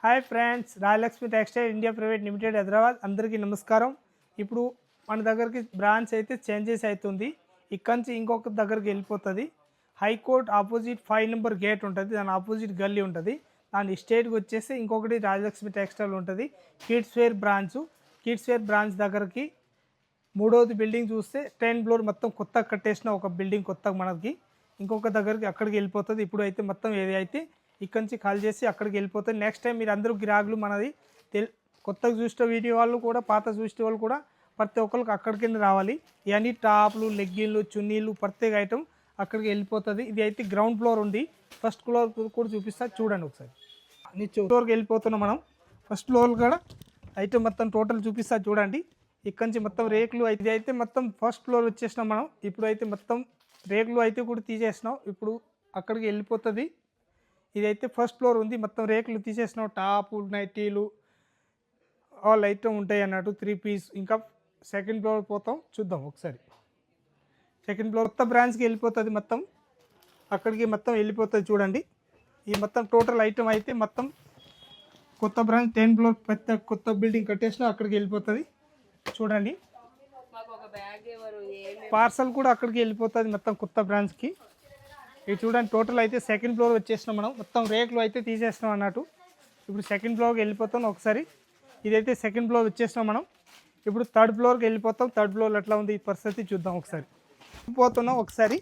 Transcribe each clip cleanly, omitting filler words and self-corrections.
Hi friends, Rayalakshmi textile India private limited Hyderabad. అందరికీ నమస్కారం. ఇప్పుడు మన దగ్గరికి బ్రాంచ్ అయితే చేంజెస్ అవుతుంది. ఇక్కడ నుంచి ఇంకొక దగ్గరికి వెళ్ళిపోతుంది. హైకోర్ట్ ఆపోజిట్ 5 నెంబర్ గేట్ ఉంటుంది, దాని ఆపోజిట్ గల్లీ ఉంటుంది. దాని స్టేట్కి వచ్చేసి ఇంకొకటి రాయలక్ష్మి టెక్స్టైల్ ఉంటుంది. కిడ్స్ వేర్ బ్రాంచ్ దగ్గరికి మూడవది బిల్డింగ్ చూస్తే 10 ఫ్లోర్ మొత్తం కొత్త కట్టేసిన ఒక బిల్డింగ్ కొత్తగా మనకి ఇంకొక దగ్గరికి అక్కడికి వెళ్ళిపోతుంది. ఇప్పుడు అయితే మొత్తం ఏది అయితే ఇక్కడి నుంచి కాల్ చేసి అక్కడికి వెళ్ళిపోతుంది. నెక్స్ట్ టైం మీరు అందరూ గిరాకులు మనది కొత్తగా చూసిన వీడియో వాళ్ళు కూడా పాత చూసిన వాళ్ళు కూడా ప్రతి ఒక్కరికి అక్కడికి రావాలి. ఇవన్నీ టాప్లు, లెగ్గిన్లు, చున్నీలు ప్రత్యేక ఐటమ్ అక్కడికి వెళ్ళిపోతుంది. ఇది అయితే గ్రౌండ్ ఫ్లోర్ ఉంది. ఫస్ట్ ఫ్లోర్ కూడా చూపిస్తా, చూడండి ఒకసారి. ఫ్లోర్కి వెళ్ళిపోతున్నాం మనం. ఫస్ట్ ఫ్లోర్ కూడా ఐటమ్ మొత్తం టోటల్ చూపిస్తా చూడండి. ఇక్కడి నుంచి మొత్తం రేకులు ఇది అయితే మొత్తం ఫస్ట్ ఫ్లోర్ వచ్చేసినాం మనం. ఇప్పుడు అయితే మొత్తం రేకులు అయితే కూడా తీసేసినాం. ఇప్పుడు అక్కడికి వెళ్ళిపోతుంది. ఇదైతే ఫస్ట్ ఫ్లోర్ ఉంది, మొత్తం రేకులు తీసేసినాం. టాపు, నైటీలు ఆల్ ఐటమ్ ఉంటాయి అన్నట్టు 3 పీస్. ఇంకా సెకండ్ ఫ్లోర్ పోతాం, చూద్దాం ఒకసారి. సెకండ్ ఫ్లోర్ కొత్త బ్రాంచ్కి వెళ్ళిపోతుంది మొత్తం. అక్కడికి మొత్తం వెళ్ళిపోతుంది చూడండి. ఈ మొత్తం టోటల్ ఐటమ్ అయితే మొత్తం కొత్త బ్రాంచ్ 10 ఫ్లోర్ పెద్ద కొత్త బిల్డింగ్ కట్టేసినా అక్కడికి వెళ్ళిపోతుంది చూడండి. పార్సల్ కూడా అక్కడికి వెళ్ళిపోతుంది మొత్తం కొత్త బ్రాంచ్కి. ఇది చూడండి, టోటల్ అయితే సెకండ్ ఫ్లోర్ వచ్చేసినాం మనం. మొత్తం రేకులు అయితే తీసేసినాం అన్నట్టు. ఇప్పుడు సెకండ్ ఫ్లోర్కి వెళ్ళిపోతాం ఒకసారి. ఇదైతే సెకండ్ ఫ్లోర్ వచ్చేసినాం మనం. ఇప్పుడు థర్డ్ ఫ్లోర్కి వెళ్ళిపోతాం. థర్డ్ ఫ్లోర్ ఎట్లా ఉంది ఈ పరిస్థితి చూద్దాం ఒకసారి. పోతున్నాం ఒకసారి.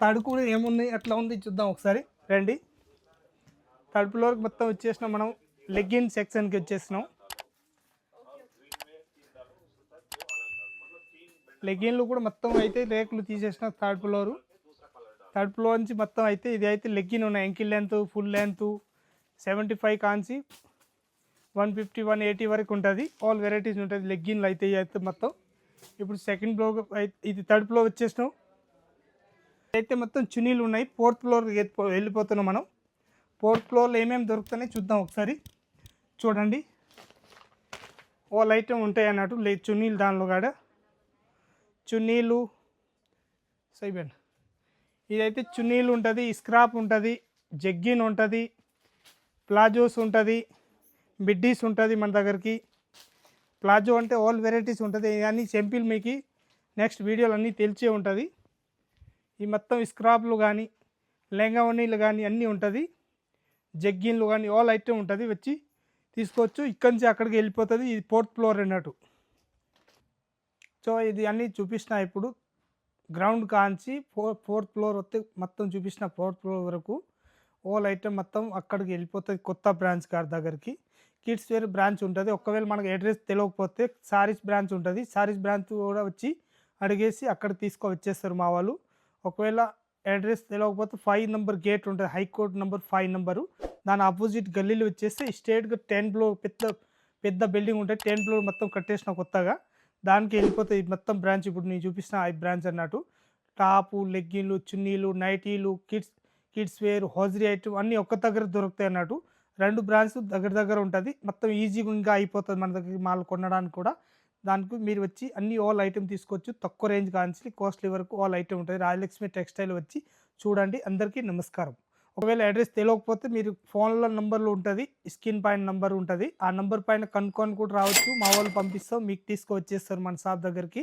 థర్డ్ కూడా ఏముంది ఎట్లా ఉంది చూద్దాం ఒకసారి రండి. థర్డ్ ఫ్లోర్కి మొత్తం వచ్చేసినాం మనం. లెగ్గిన్ సెక్షన్కి వచ్చేసినాం. లెగ్గిన్లు కూడా మొత్తం అయితే రేకులు తీసేసిన థర్డ్ ఫ్లోర్ నుంచి మొత్తం అయితే ఇది అయితే లెగ్గిన్ ఉన్నాయి. యాంకిల్ లెంత్, ఫుల్ లెంత్ 75 కాంచి 150, 180 వరకు ఉంటుంది. ఆల్ వెరైటీస్ ఉంటుంది లెగ్గిన్లు అయితే మొత్తం. ఇప్పుడు సెకండ్ ఫ్లోర్ ఇది థర్డ్ ఫ్లోర్ వచ్చేసినాం. అయితే మొత్తం చున్నీలు ఉన్నాయి. ఫోర్త్ ఫ్లోర్ వెళ్ళిపోతున్నాం మనం. ఫోర్త్ ఫ్లోర్లో ఏమేమి దొరుకుతున్నాయి చూద్దాం ఒకసారి. చూడండి, ఆల్ ఐటమ్ ఉంటాయి అన్నట్టు. చున్నీలు దానిలో కాడ చున్నీలు సైబెన్ ఇదైతే చున్నీలు ఉంటుంది, స్క్రాప్ ఉంటుంది, జగ్గిన్ ఉంటుంది, ప్లాజోస్ ఉంటుంది, మిడ్డీస్ ఉంటుంది మన దగ్గరికి. ప్లాజో అంటే ఆల్ వెరైటీస్ ఉంటుంది. అన్నీ సింపుల్ మీకు నెక్స్ట్ వీడియోలు అన్నీ తెలిసే ఉంటుంది. ఈ మొత్తం స్క్రాప్లు కానీ లెంగా ఉన్నీళ్ళు కానీ అన్నీ ఉంటుంది. జగ్గిన్లు కానీ ఆల్ ఐటమ్ ఉంటుంది, వచ్చి తీసుకోవచ్చు. ఇక్కడి నుంచి అక్కడికి వెళ్ళిపోతుంది. ఇది ఫోర్త్ ఫ్లోర్ అన్నట్టు. సో ఇది అన్నీ చూపిస్తున్నా. ఇప్పుడు గ్రౌండ్ కాంచి ఫోర్త్ ఫ్లోర్ వస్తే మొత్తం చూపించిన ఫోర్త్ ఫ్లోర్ వరకు ఆల్ ఐటమ్ మొత్తం అక్కడికి వెళ్ళిపోతుంది. కొత్త బ్రాంచ్ గారి దగ్గరికి కిడ్స్ వేర్ బ్రాంచ్ ఉంటుంది. ఒకవేళ మనకు అడ్రస్ తెలియకపోతే సారీస్ బ్రాంచ్ ఉంటుంది. సారీస్ బ్రాంచ్ కూడా వచ్చి అడిగేసి అక్కడ వచ్చేస్తారు మా వాళ్ళు. ఒకవేళ అడ్రస్ తెలియకపోతే 5 నెంబర్ గేట్ ఉంటుంది, హైకోర్ట్ నెంబర్ 5 నెంబరు. దాని ఆపోజిట్ గల్లీలు వచ్చేస్తే స్ట్రేట్గా 10 ఫ్లోర్ పెద్ద బిల్డింగ్ ఉంటుంది. 10 ఫ్లోర్ మొత్తం కట్టేసిన కొత్తగా. దానికి వెళ్ళిపోతుంది మొత్తం బ్రాంచ్. ఇప్పుడు నేను చూపిస్తున్న ఈ బ్రాంచ్ అన్నట్టు. టాపు, లెగ్గిన్లు, చున్నీలు, నైటీలు, కిడ్స్ వేర్, హోజరీ ఐటమ్ అన్నీ ఒక్క దగ్గర దొరుకుతాయి అన్నట్టు. 2 బ్రాంచ్ దగ్గర ఉంటుంది. మొత్తం ఈజీగా ఇంకా అయిపోతుంది మన దగ్గర మాల్ కొనడానికి కూడా. దానికి మీరు వచ్చి అన్ని ఆల్ ఐటమ్ తీసుకోవచ్చు. తక్కువ రేంజ్ కాంచి కాస్ట్లీ వరకు ఆల్ ఐటమ్ ఉంటుంది. రాయలక్ష్మి టెక్స్టైల్ వచ్చి చూడండి. అందరికీ నమస్కారం. ఒకవేళ అడ్రస్ తెలియకపోతే మీరు ఫోన్లో నంబర్లు ఉంటుంది, స్క్రీన్ పైన నంబర్ ఉంటుంది. ఆ నంబర్ పైన కనుక్కొని కూడా రావచ్చు. మా వాళ్ళు పంపిస్తాం, మీకు తీసుకువచ్చేస్తారు మన షాప్ దగ్గరికి.